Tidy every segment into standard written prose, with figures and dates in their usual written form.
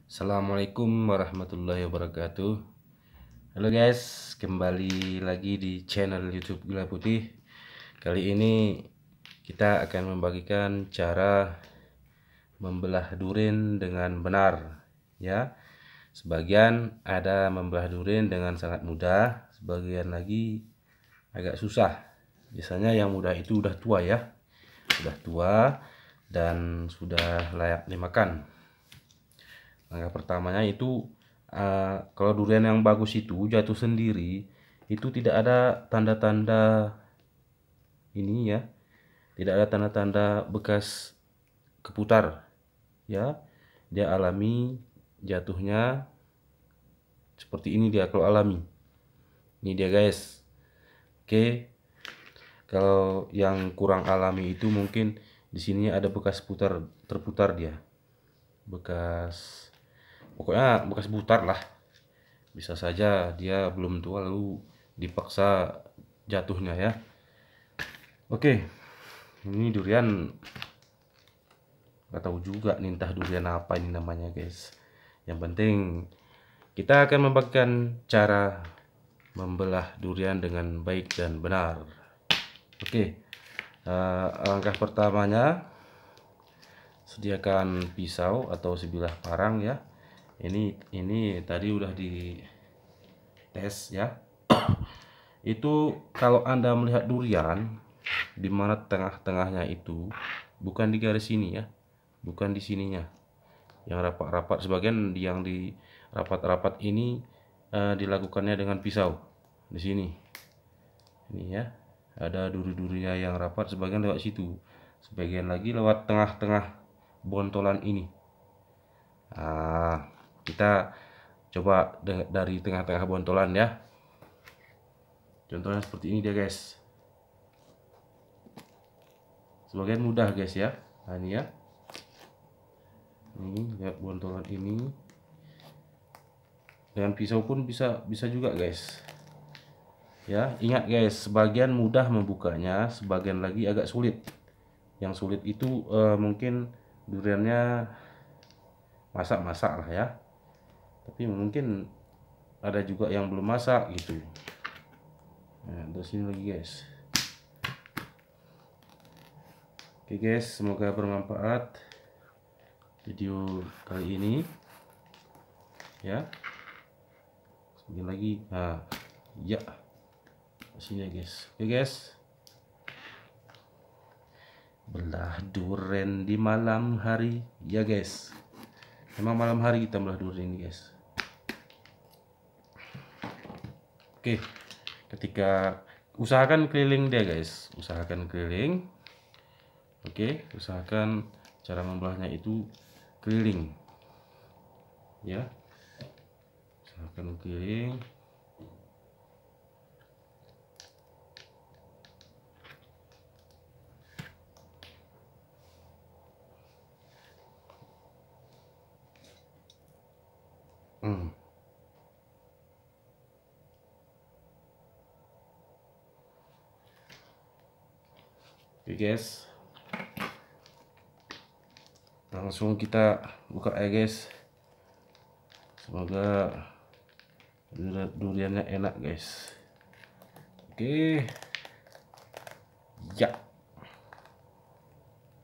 Assalamualaikum warahmatullahi wabarakatuh. Halo guys, kembali lagi di channel YouTube Gula Putih. Kali ini kita akan membagikan cara membelah durian dengan benar, ya. Sebagian ada membelah durian dengan sangat mudah, sebagian lagi agak susah. Biasanya yang mudah itu udah tua ya, sudah tua dan sudah layak dimakan. Langkah pertamanya itu kalau durian yang bagus itu jatuh sendiri, itu tidak ada tanda-tanda ini ya, tidak ada tanda-tanda bekas keputar ya. Dia alami jatuhnya seperti ini, dia kalau alami. Ini dia guys. Oke. Kalau yang kurang alami itu mungkin di sini ada bekas terputar dia. Pokoknya bekas putar lah. Bisa saja dia belum tua lalu dipaksa jatuhnya ya. Oke, ini durian nggak tahu juga nih, entah durian apa ini namanya guys. Yang penting kita akan membagikan cara membelah durian dengan baik dan benar. Oke, langkah pertamanya sediakan pisau atau sebilah parang ya. Ini tadi udah di tes ya. Itu kalau Anda melihat durian di mana tengah-tengahnya itu bukan di garis sini ya, bukan di sininya. Yang rapat-rapat, sebagian yang di rapat-rapat ini dilakukannya dengan pisau. Di sini. Ini ya. Ada duri-durinya yang rapat, sebagian lewat situ. Sebagian lagi lewat tengah-tengah bontolan ini. Nah, kita coba dari tengah-tengah bontolan ya. Contohnya seperti ini dia guys. Sebagian mudah guys ya. Nah ini ya. Ini lihat bontolan ini. Dengan pisau pun bisa juga guys. Ya, ingat guys, sebagian mudah membukanya, sebagian lagi agak sulit. Yang sulit itu mungkin duriannya masak-masak lah ya. Tapi mungkin ada juga yang belum masak gitu. Nah, terus sini lagi guys. Oke guys, semoga bermanfaat video kali ini ya. Sekali lagi, nah ya sini ya guys. Oke guys, belah durian di malam hari ya guys. Memang malam hari kita belah durian ini guys. Oke, ketika usahakan keliling dia guys, usahakan keliling. Oke, usahakan cara membelahnya itu keliling ya, usahakan keliling. Oke guys, langsung kita buka ya guys. Semoga duriannya enak guys. Oke ya,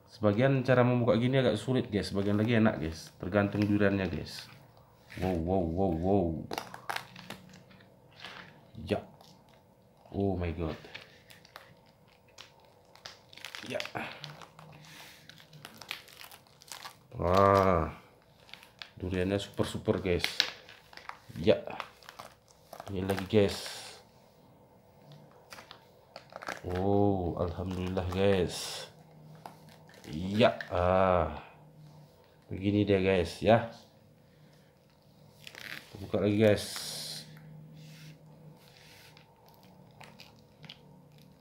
sebagian cara membuka gini agak sulit guys, sebagian lagi enak guys, tergantung duriannya guys. Wow ya, oh my god ya. Wah, duriannya super guys ya. Ini lagi guys. Oh alhamdulillah guys ya. Begini dia guys ya. Kita buka lagi guys.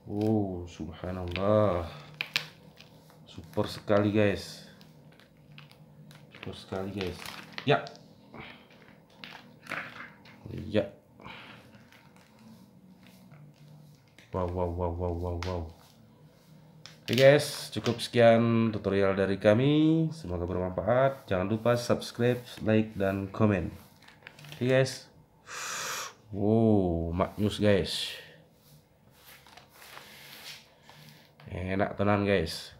Oh subhanallah, super sekali guys, super sekali guys ya. Ya, wow. Oke guys, cukup sekian tutorial dari kami. Semoga bermanfaat. Jangan lupa subscribe, like, dan komen. Oke guys. Wow, maknyus guys. Enak tenan guys.